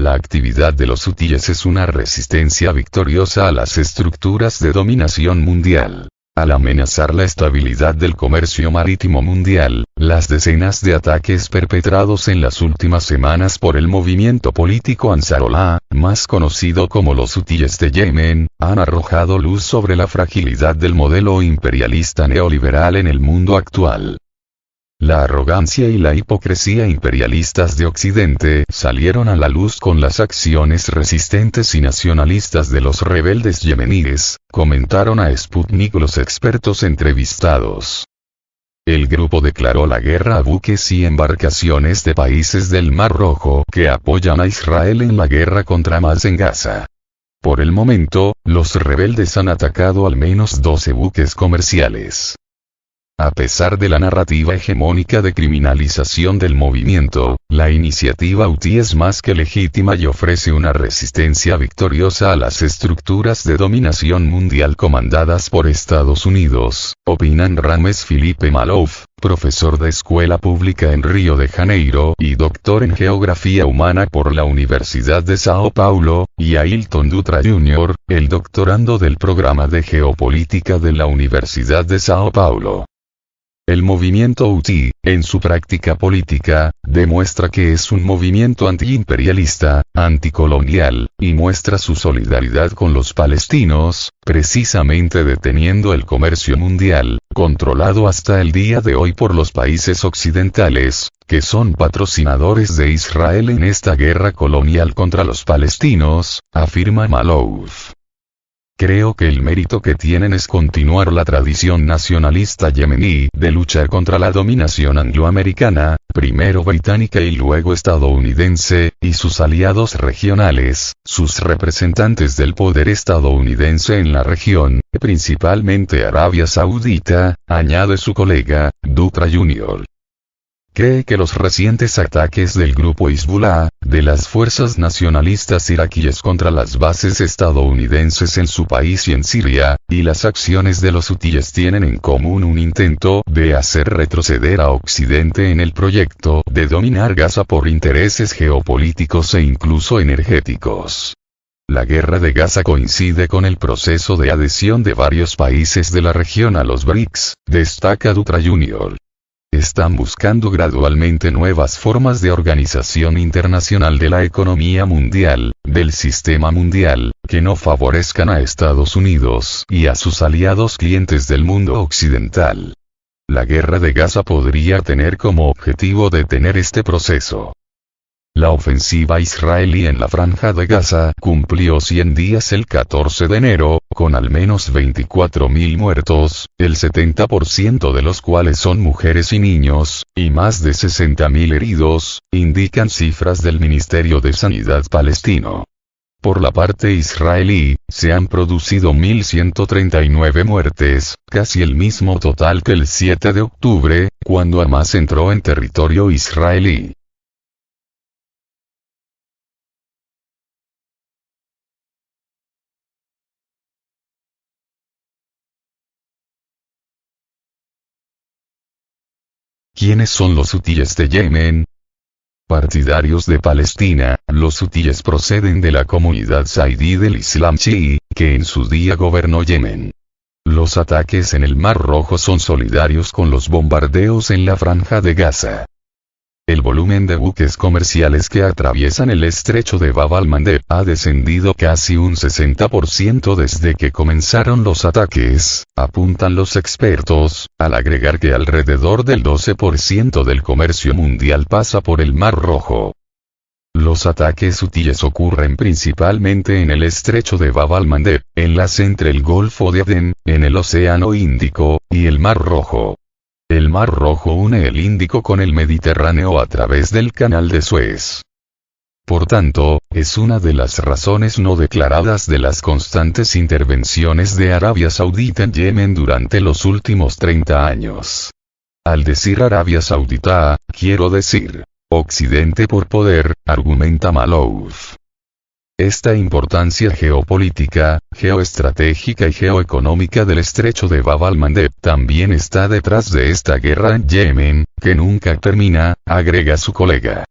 La actividad de los hutíes es una resistencia victoriosa a las estructuras de dominación mundial. Al amenazar la estabilidad del comercio marítimo mundial, las decenas de ataques perpetrados en las últimas semanas por el movimiento político Ansarullah, más conocido como los hutíes de Yemen, han arrojado luz sobre la fragilidad del modelo imperialista neoliberal en el mundo actual. La arrogancia y la hipocresía imperialistas de Occidente salieron a la luz con las acciones resistentes y nacionalistas de los rebeldes yemeníes, comentaron a Sputnik los expertos entrevistados. El grupo declaró la guerra a buques y embarcaciones de países del Mar Rojo que apoyan a Israel en la guerra contra Hamas en Gaza. Por el momento, los rebeldes han atacado al menos 12 buques comerciales. A pesar de la narrativa hegemónica de criminalización del movimiento, la iniciativa hutí es más que legítima y ofrece una resistencia victoriosa a las estructuras de dominación mundial comandadas por Estados Unidos, opinan Rames Felipe Malouf, profesor de escuela pública en Río de Janeiro y doctor en geografía humana por la Universidad de Sao Paulo, y Ailton Dutra Jr., el doctorando del programa de geopolítica de la Universidad de Sao Paulo. El movimiento hutí, en su práctica política, demuestra que es un movimiento antiimperialista, anticolonial, y muestra su solidaridad con los palestinos, precisamente deteniendo el comercio mundial, controlado hasta el día de hoy por los países occidentales, que son patrocinadores de Israel en esta guerra colonial contra los palestinos, afirma Malouf. Creo que el mérito que tienen es continuar la tradición nacionalista yemení de luchar contra la dominación angloamericana, primero británica y luego estadounidense, y sus aliados regionales, sus representantes del poder estadounidense en la región, principalmente Arabia Saudita, añade su colega, Dutra Jr. Cree que los recientes ataques del grupo Hezbollah, de las fuerzas nacionalistas iraquíes contra las bases estadounidenses en su país y en Siria, y las acciones de los hutíes tienen en común un intento de hacer retroceder a Occidente en el proyecto de dominar Gaza por intereses geopolíticos e incluso energéticos. La guerra de Gaza coincide con el proceso de adhesión de varios países de la región a los BRICS, destaca Dutra Jr. Están buscando gradualmente nuevas formas de organización internacional de la economía mundial, del sistema mundial, que no favorezcan a Estados Unidos y a sus aliados clientes del mundo occidental. La guerra de Gaza podría tener como objetivo detener este proceso. La ofensiva israelí en la Franja de Gaza cumplió 100 días el 14 de enero, con al menos 24.000 muertos, el 70% de los cuales son mujeres y niños, y más de 60.000 heridos, indican cifras del Ministerio de Sanidad palestino. Por la parte israelí, se han producido 1.139 muertes, casi el mismo total que el 7 de octubre, cuando Hamas entró en territorio israelí. ¿Quiénes son los hutíes de Yemen? Partidarios de Palestina, los hutíes proceden de la comunidad zaidí del Islam chií, que en su día gobernó Yemen. Los ataques en el Mar Rojo son solidarios con los bombardeos en la Franja de Gaza. El volumen de buques comerciales que atraviesan el estrecho de Bab al-Mandeb ha descendido casi un 60% desde que comenzaron los ataques, apuntan los expertos, al agregar que alrededor del 12% del comercio mundial pasa por el Mar Rojo. Los ataques hutíes ocurren principalmente en el estrecho de Bab al-Mandeb, enlace entre el Golfo de Adén, en el Océano Índico, y el Mar Rojo. El Mar Rojo une el Índico con el Mediterráneo a través del Canal de Suez. Por tanto, es una de las razones no declaradas de las constantes intervenciones de Arabia Saudita en Yemen durante los últimos 30 años. Al decir Arabia Saudita, quiero decir Occidente por poder, argumenta Malouf. Esta importancia geopolítica, geoestratégica y geoeconómica del estrecho de Bab al-Mandeb también está detrás de esta guerra en Yemen, que nunca termina, agrega su colega.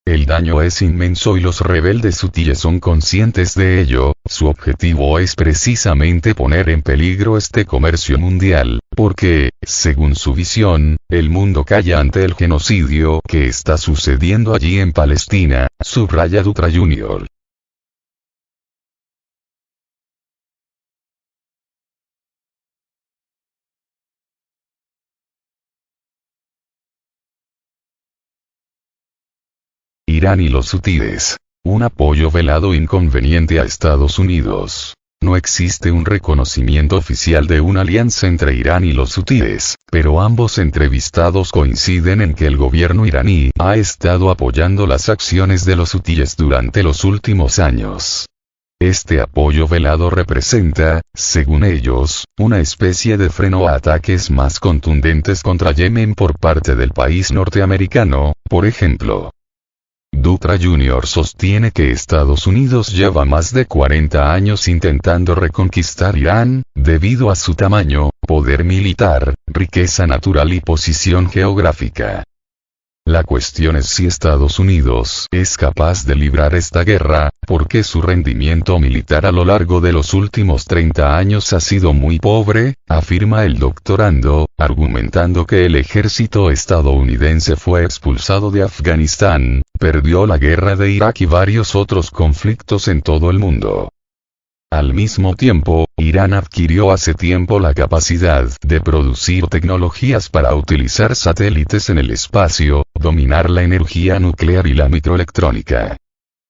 El daño es inmenso y los rebeldes hutíes son conscientes de ello. Su objetivo es precisamente poner en peligro este comercio mundial, porque, según su visión, el mundo calla ante el genocidio que está sucediendo allí en Palestina, subraya Dutra Jr. Irán y los hutíes. Un apoyo velado inconveniente a Estados Unidos. No existe un reconocimiento oficial de una alianza entre Irán y los hutíes, pero ambos entrevistados coinciden en que el gobierno iraní ha estado apoyando las acciones de los hutíes durante los últimos años. Este apoyo velado representa, según ellos, una especie de freno a ataques más contundentes contra Yemen por parte del país norteamericano, por ejemplo. Dutra Jr. sostiene que Estados Unidos lleva más de 40 años intentando reconquistar Irán, debido a su tamaño, poder militar, riqueza natural y posición geográfica. La cuestión es si Estados Unidos es capaz de librar esta guerra, porque su rendimiento militar a lo largo de los últimos 30 años ha sido muy pobre, afirma el doctorando, argumentando que el ejército estadounidense fue expulsado de Afganistán, perdió la guerra de Irak y varios otros conflictos en todo el mundo. Al mismo tiempo, Irán adquirió hace tiempo la capacidad de producir tecnologías para utilizar satélites en el espacio, dominar la energía nuclear y la microelectrónica.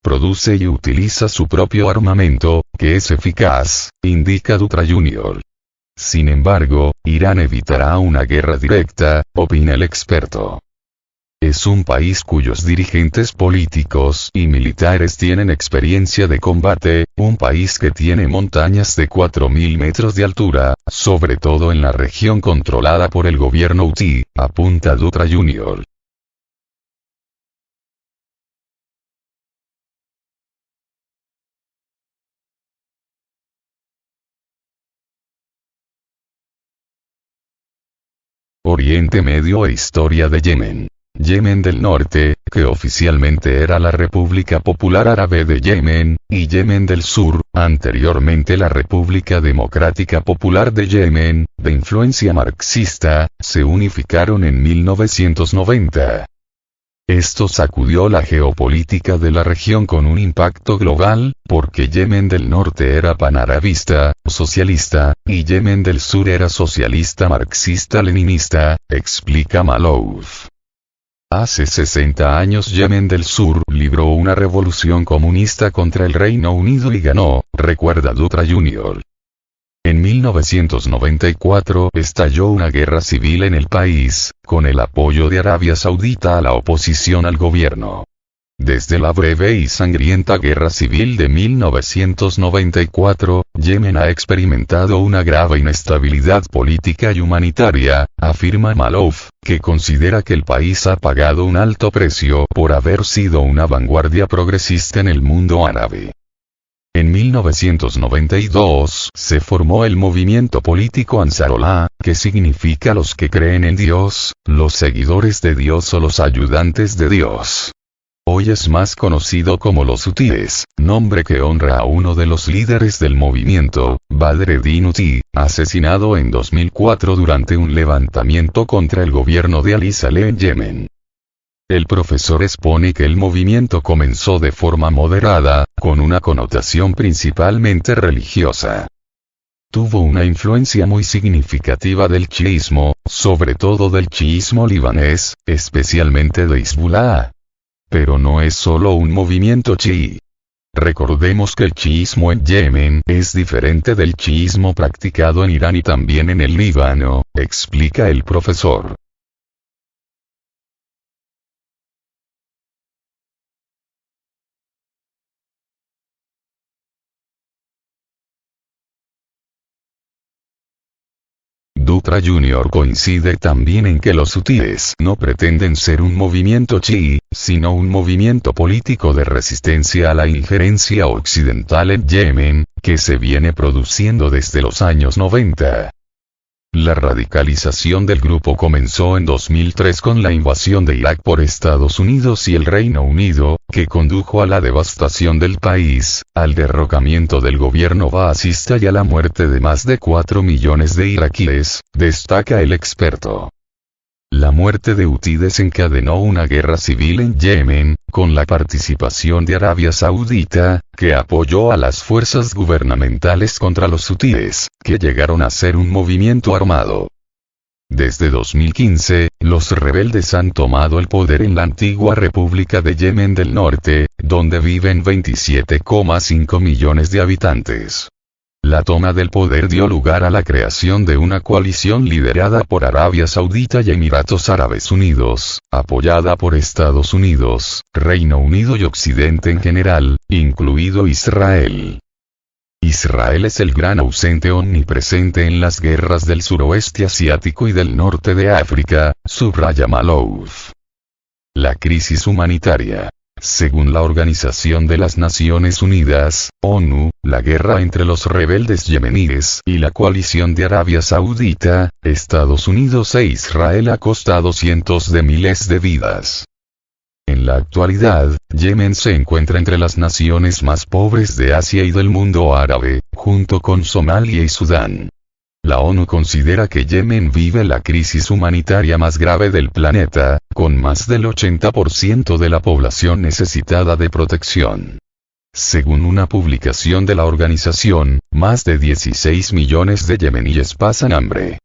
Produce y utiliza su propio armamento, que es eficaz, indica Dutra Jr. Sin embargo, Irán evitará una guerra directa, opina el experto. Es un país cuyos dirigentes políticos y militares tienen experiencia de combate, un país que tiene montañas de 4.000 metros de altura, sobre todo en la región controlada por el gobierno hutí, apunta Dutra Jr. Oriente Medio e historia de Yemen. Yemen del Norte, que oficialmente era la República Popular Árabe de Yemen, y Yemen del Sur, anteriormente la República Democrática Popular de Yemen, de influencia marxista, se unificaron en 1990. Esto sacudió la geopolítica de la región con un impacto global, porque Yemen del Norte era panarabista, socialista, y Yemen del Sur era socialista marxista-leninista, explica Malouf. Hace 60 años Yemen del Sur libró una revolución comunista contra el Reino Unido y ganó, recuerda Dutra Jr. En 1994 estalló una guerra civil en el país, con el apoyo de Arabia Saudita a la oposición al gobierno. Desde la breve y sangrienta guerra civil de 1994, Yemen ha experimentado una grave inestabilidad política y humanitaria, afirma Malouf, que considera que el país ha pagado un alto precio por haber sido una vanguardia progresista en el mundo árabe. En 1992 se formó el movimiento político Ansarollah, que significa los que creen en Dios, los seguidores de Dios o los ayudantes de Dios. Hoy es más conocido como los hutíes, nombre que honra a uno de los líderes del movimiento, Badreddin Hutí, asesinado en 2004 durante un levantamiento contra el gobierno de Ali Saleh en Yemen. El profesor expone que el movimiento comenzó de forma moderada, con una connotación principalmente religiosa. Tuvo una influencia muy significativa del chiismo, sobre todo del chiismo libanés, especialmente de Hezbollah. Pero no es solo un movimiento chií. Recordemos que el chiismo en Yemen es diferente del chiismo practicado en Irán y también en el Líbano, explica el profesor. Dutra Jr. coincide también en que los hutíes no pretenden ser un movimiento chií, sino un movimiento político de resistencia a la injerencia occidental en Yemen, que se viene produciendo desde los años 90. La radicalización del grupo comenzó en 2003 con la invasión de Irak por Estados Unidos y el Reino Unido, que condujo a la devastación del país, al derrocamiento del gobierno baasista y a la muerte de más de 4 millones de iraquíes, destaca el experto. La muerte de Houthi desencadenó una guerra civil en Yemen, con la participación de Arabia Saudita, que apoyó a las fuerzas gubernamentales contra los hutíes, que llegaron a ser un movimiento armado. Desde 2015, los rebeldes han tomado el poder en la antigua República de Yemen del Norte, donde viven 27,5 millones de habitantes. La toma del poder dio lugar a la creación de una coalición liderada por Arabia Saudita y Emiratos Árabes Unidos, apoyada por Estados Unidos, Reino Unido y Occidente en general, incluido Israel. Israel es el gran ausente omnipresente en las guerras del suroeste asiático y del norte de África, subraya Malouf. La crisis humanitaria. Según la Organización de las Naciones Unidas, ONU, la guerra entre los rebeldes yemeníes y la coalición de Arabia Saudita, Estados Unidos e Israel ha costado cientos de miles de vidas. En la actualidad, Yemen se encuentra entre las naciones más pobres de Asia y del mundo árabe, junto con Somalia y Sudán. La ONU considera que Yemen vive la crisis humanitaria más grave del planeta, con más del 80% de la población necesitada de protección. Según una publicación de la organización, más de 16 millones de yemeníes pasan hambre.